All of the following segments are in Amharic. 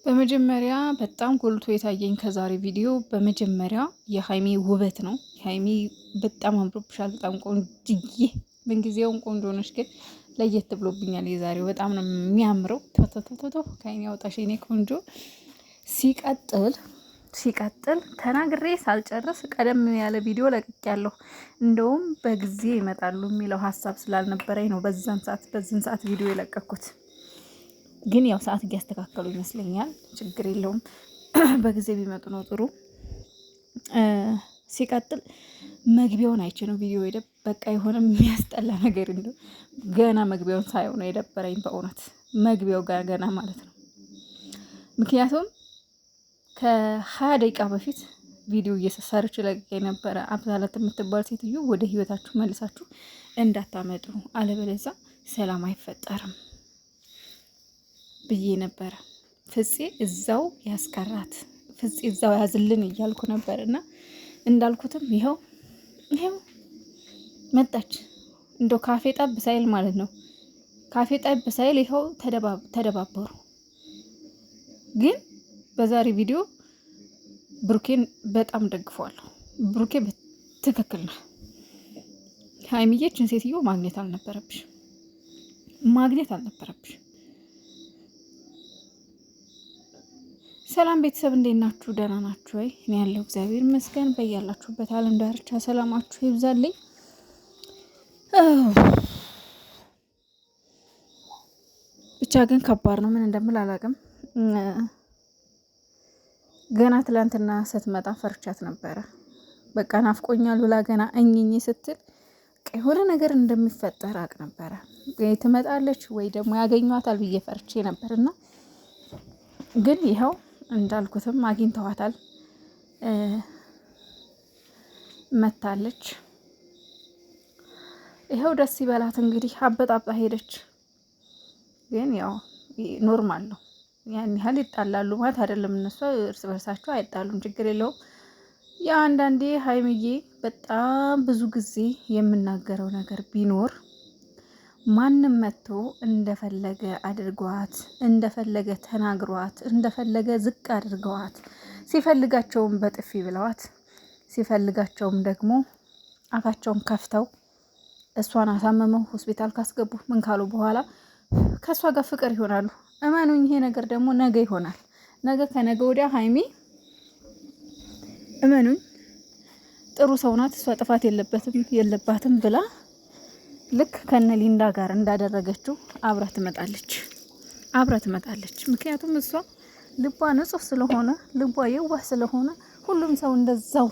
በመጀመሪያ በጣም ጎልቶ የታየኝ ከዛሬ ቪዲዮ በመጀመሪያ የሀይሚ ውበት ነው። የሀይሚ በጣም አምሮብሻል፣ በጣም ቆንጅዬ፣ ምንጊዜውም ቆንጆ ነሽ፣ ግን ለየት ብሎብኛል የዛሬው በጣም ነው የሚያምረው። ቶቶቶቶ ከአይኔ ያወጣሽ የኔ ቆንጆ። ሲቀጥል ተናግሬ ሳልጨርስ ቀደም ያለ ቪዲዮ ለቅቄያለሁ። እንደውም በጊዜ ይመጣሉ የሚለው ሀሳብ ስላልነበረኝ ነው በዛን ሰዓት ቪዲዮ የለቀኩት። ግን ያው ሰዓት እያስተካከሉ ይመስለኛል። ችግር የለውም። በጊዜ ቢመጡ ነው ጥሩ። ሲቀጥል መግቢያውን አይቼ ነው ቪዲዮ በቃ የሆነ የሚያስጠላ ነገር እንደው ገና መግቢያውን ሳየው ነው የደበረኝ በእውነት መግቢያው ጋር ገና ማለት ነው። ምክንያቱም ከ20 ደቂቃ በፊት ቪዲዮ እየሰርች ለቅቄ ነበረ። አብዛላት የምትባል ሴትዮ ወደ ህይወታችሁ መልሳችሁ እንዳታመጡ፣ አለበለዚያ ሰላም አይፈጠርም ብዬ ነበረ። ፍፄ እዛው ያስቀራት፣ ፍፄ እዛው ያዝልን እያልኩ ነበር። እና እንዳልኩትም ይኸው መጣች። እንደው ካፌ ጠብ ሳይል ማለት ነው። ካፌ ጠብ ሳይል ይኸው ተደባበሩ። ግን በዛሬ ቪዲዮ ብሩኬን በጣም ደግፈዋለሁ። ብሩኬ ትክክል ነው። ሀይሚዬችን ሴትዮ ማግኘት አልነበረብሽ። ሰላም ቤተሰብ እንዴት ናችሁ? ደህና ናችሁ ወይ? እኔ ያለው እግዚአብሔር ይመስገን። በያላችሁበት ዓለም ዳርቻ ሰላማችሁ ይብዛልኝ። ብቻ ግን ከባድ ነው። ምን እንደምል አላውቅም። ገና ትላንትና ስትመጣ ፈርቻት ነበረ። በቃ ናፍቆኛል ብላ ገና እኝኝ ስትል የሆነ ነገር እንደሚፈጠር አውቅ ነበረ። ትመጣለች ወይ ደግሞ ያገኟታል ብዬ ፈርቼ ነበርና ግን ይኸው እንዳልኩትም አግኝተዋታል። መታለች። ይኸው ደስ ይበላት እንግዲህ። አበጣብጣ ሄደች። ግን ያው ኖርማል ነው። ያን ያህል ይጣላሉ ማለት አይደለም። እነሱ እርስ በርሳቸው አይጣሉም፣ ችግር የለውም። ያ አንዳንዴ ሀይምዬ በጣም ብዙ ጊዜ የምናገረው ነገር ቢኖር ማንም መጥቶ እንደፈለገ አድርገዋት፣ እንደፈለገ ተናግሯት፣ እንደፈለገ ዝቅ አድርገዋት፣ ሲፈልጋቸውም በጥፊ ብለዋት፣ ሲፈልጋቸውም ደግሞ አፋቸውን ከፍተው እሷን አሳመመው ሆስፒታል ካስገቡ ምን ካሉ በኋላ ከእሷ ጋር ፍቅር ይሆናሉ። እመኑኝ፣ ይሄ ነገር ደግሞ ነገ ይሆናል። ነገ ከነገ ወዲያ ሀይሚ እመኑኝ ጥሩ ሰው ናት፣ እሷ ጥፋት የለባትም ብላ ልክ ከነ ሊንዳ ጋር እንዳደረገችው አብራ ትመጣለች። ምክንያቱም እሷ ልቧ ንጹህ ስለሆነ፣ ልቧ የዋህ ስለሆነ ሁሉም ሰው እንደዛው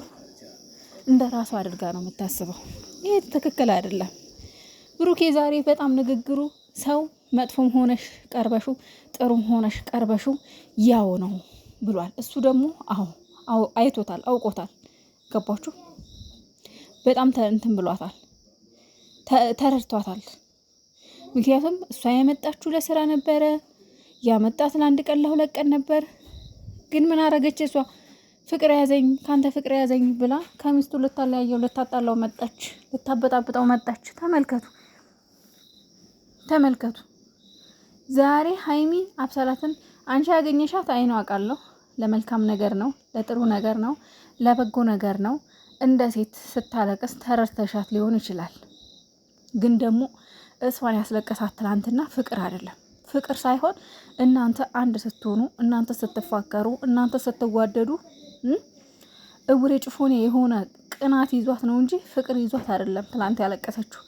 እንደ ራሱ አድርጋ ነው የምታስበው። ይሄ ትክክል አይደለም። ብሩኬ ዛሬ በጣም ንግግሩ ሰው መጥፎም ሆነሽ ቀርበሹ ጥሩም ሆነሽ ቀርበሹ ያው ነው ብሏል። እሱ ደግሞ አይቶታል፣ አውቆታል። ገባችሁ? በጣም እንትን ብሏታል፣ ተረድቷታል። ምክንያቱም እሷ ያመጣችሁ ለስራ ነበረ፣ ያመጣት ለአንድ ቀን ለሁለት ቀን ነበር። ግን ምን አረገች እሷ? ፍቅር ያዘኝ ካንተ ፍቅር ያዘኝ ብላ ከሚስቱ ልታለያየው ልታጣላው መጣች፣ ልታበጣብጠው መጣች። ተመልከቱ። ዛሬ ሀይሚ አብሰላትን አንቺ ያገኘሻት አይኗ አውቃለሁ፣ ለመልካም ነገር ነው፣ ለጥሩ ነገር ነው፣ ለበጎ ነገር ነው። እንደ ሴት ስታለቅስ ተረድተሻት ሊሆን ይችላል። ግን ደግሞ እሷን ያስለቀሳት ትላንትና ፍቅር አይደለም። ፍቅር ሳይሆን እናንተ አንድ ስትሆኑ፣ እናንተ ስትፋቀሩ፣ እናንተ ስትዋደዱ እውሬ ጭፎኔ የሆነ ቅናት ይዟት ነው እንጂ ፍቅር ይዟት አይደለም ትላንት ያለቀሰችው።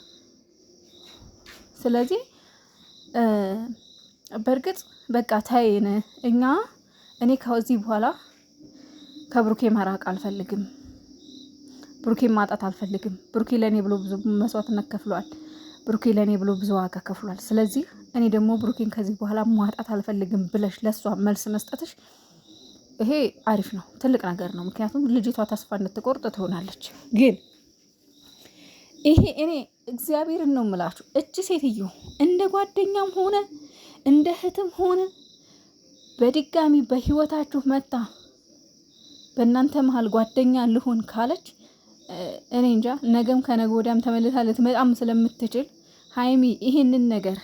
ስለዚህ በእርግጥ በቃ ታይን እኔ ከዚህ በኋላ ከብሩኬ መራቅ አልፈልግም። ብሩኬን ማጣት አልፈልግም። ብሩኬ ለእኔ ብሎ ብዙ መስዋዕትነት ከፍሏል። ብሩኬ ለእኔ ብሎ ብዙ ዋጋ ከፍሏል። ስለዚህ እኔ ደግሞ ብሩኬን ከዚህ በኋላ ማጣት አልፈልግም ብለሽ ለሷ መልስ መስጠትሽ ይሄ አሪፍ ነው፣ ትልቅ ነገር ነው። ምክንያቱም ልጅቷ ተስፋ እንድትቆርጥ ትሆናለች። ግን ይሄ እኔ እግዚአብሔርን ነው የምላችሁ፣ እቺ ሴትዮ እንደ ጓደኛም ሆነ እንደ እህትም ሆነ በድጋሚ በህይወታችሁ መጣ በእናንተ መሀል ጓደኛ ልሆን ካለች እኔ እንጃ፣ ነገም ከነገ ወዲያም ተመልሳ ልትመጣም ስለምትችል ሀይሚ ይሄንን ነገር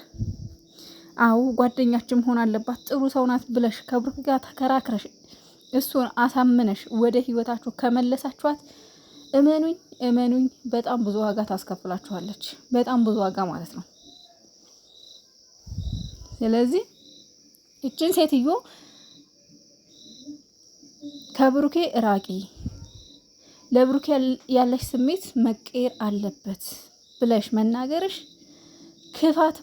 አዎ ጓደኛችን መሆን አለባት ጥሩ ሰው ናት ብለሽ ከብሩክ ጋር ተከራክረሽ እሱን አሳምነሽ ወደ ህይወታችሁ ከመለሳችኋት እመኑኝ በጣም ብዙ ዋጋ ታስከፍላችኋለች። በጣም ብዙ ዋጋ ማለት ነው። ስለዚህ እችን ሴትዮ ከብሩኬ ራቂ፣ ለብሩኬ ያለሽ ስሜት መቀየር አለበት ብለሽ መናገርሽ ክፋት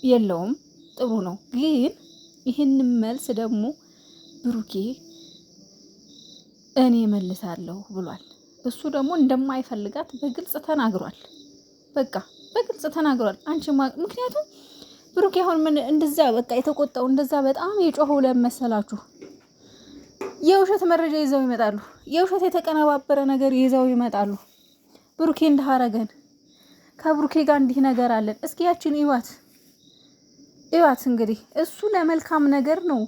የለውም፣ ጥሩ ነው። ግን ይህንን መልስ ደግሞ ብሩኬ እኔ መልሳለሁ ብሏል። እሱ ደግሞ እንደማይፈልጋት በግልጽ ተናግሯል። በቃ በግልጽ ተናግሯል። አንቺ ምክንያቱም ብሩኬ አሁን ምን እንደዛ በቃ የተቆጣው እንደዛ በጣም የጮኸው ለመሰላችሁ የውሸት መረጃ ይዘው ይመጣሉ። የውሸት የተቀነባበረ ነገር ይዘው ይመጣሉ። ብሩኬ እንዳረገን ከብሩኬ ጋር እንዲህ ነገር አለን። እስኪ ያችን ይዋት እንግዲህ እሱ ለመልካም ነገር ነው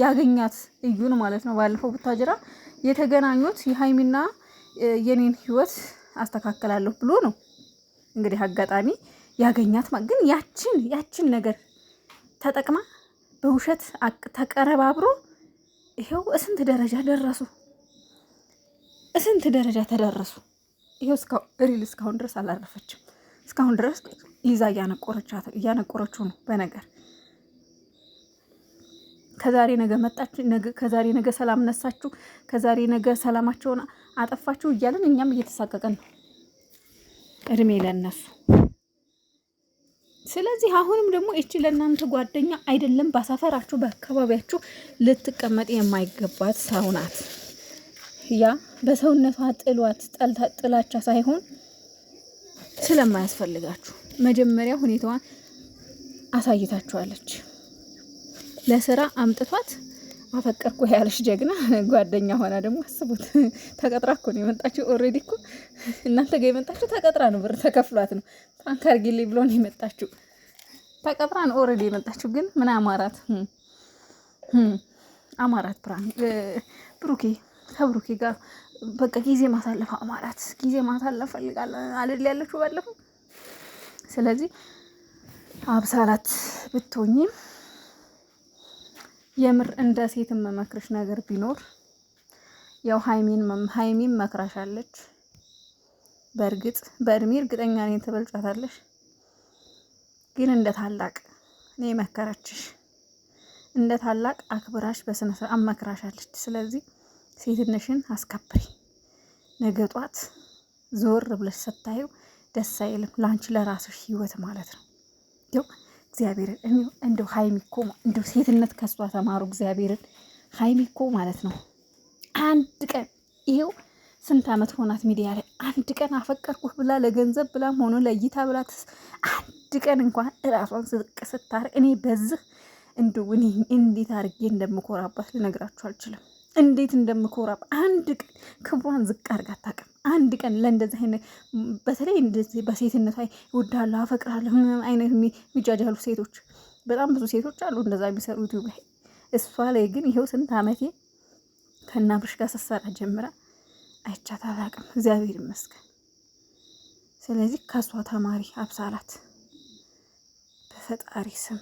ያገኛት እዩን ማለት ነው። ባለፈው ቡታጅራ የተገናኙት የሀይሚና የኔን ህይወት አስተካክላለሁ ብሎ ነው እንግዲህ አጋጣሚ ያገኛት። ግን ያችን ነገር ተጠቅማ በውሸት ተቀረባብሮ ይሄው እስንት ደረጃ ደረሱ፣ እስንት ደረጃ ተደረሱ። ይሄው እስካሁን ድረስ አላረፈችም። እስካሁን ድረስ ይዛ እያነቆረችው ነው በነገር ከዛሬ ነገ መጣች፣ ከዛሬ ነገ ሰላም ነሳችሁ፣ ከዛሬ ነገ ሰላማቸውን አጠፋችሁ እያለን እኛም እየተሳቀቀን ነው። እድሜ ለነሱ። ስለዚህ አሁንም ደግሞ እቺ ለእናንተ ጓደኛ አይደለም፣ ባሳፈራችሁ በአካባቢያችሁ ልትቀመጥ የማይገባት ሰው ናት። ያ በሰውነቷ ጥላቻ ሳይሆን ስለማያስፈልጋችሁ መጀመሪያ ሁኔታዋን አሳይታችኋለች። ለስራ አምጥቷት አፈቀርኩ ያለሽ ጀግና ጓደኛ ሆና ደግሞ አስቡት። ተቀጥራ እኮ ነው የመጣችው። ኦልሬዲ እኮ እናንተ ጋር የመጣችው ተቀጥራ ነው፣ ብር ተከፍሏት ነው። ፕራንክ አድርጊልኝ ብሎ ነው የመጣችው። ተቀጥራ ነው ኦልሬዲ የመጣችው። ግን ምን አማራት አማራት ፕራንክ ከብሩኬ ጋር በቃ ጊዜ ማሳለፍ አማራት። ጊዜ ማሳለፍ ፈልጋለሁ አይደል ያለችው ባለፈው። ስለዚህ አብሳላት ብትሆኝም የምር እንደ ሴት መመክርሽ ነገር ቢኖር ያው ሃይሚን መክራሻለች። በእርግጥ በእድሜ እርግጠኛ ነኝ ትበልጫታለሽ። ግን እንደ ታላቅ እኔ መከረችሽ፣ እንደ ታላቅ አክብራሽ በስነ ስርዓት መክራሻለች። ስለዚህ ሴትነሽን አስከብሪ። ነገ ጧት ዞር ብለሽ ስታዩ ደስ አይልም፣ ላንቺ ለራስሽ ህይወት ማለት ነው። እግዚአብሔርን እንደው ሃይሚኮ እንደው ሴትነት ከሷ ተማሩ። እግዚአብሔርን ሃይሚኮ ማለት ነው አንድ ቀን ይሄው ስንት ዓመት ሆናት ሚዲያ ላይ አንድ ቀን አፈቀርኩህ ብላ ለገንዘብ ብላም ሆኖ ለእይታ ብላ አንድ ቀን እንኳን እራሷን ዝቅ ስታረግ እኔ በዚህ እንደው እኔ እንዴት አድርጌ እንደምኮራባት ልነግራችሁ አልችልም። እንዴት እንደምኮራባት አንድ ቀን ክብሯን ዝቅ አድርጋ አታውቅም። አንድ ቀን ለእንደዚህ አይነት በተለይ እንደዚህ በሴትነቷ እወድሃለሁ አፈቅርሃለሁ አይነት የሚጃጃሉ ሴቶች በጣም ብዙ ሴቶች አሉ እንደዛ የሚሰሩ ዩቲዩብ ላይ። እሷ ላይ ግን ይሄው ስንት ዓመቴ ከናብርሽ ጋር ስትሰራ ጀምራ አይቻት አላውቅም። እግዚአብሔር ይመስገን። ስለዚህ ከሷ ተማሪ አብሳላት በፈጣሪ ስም።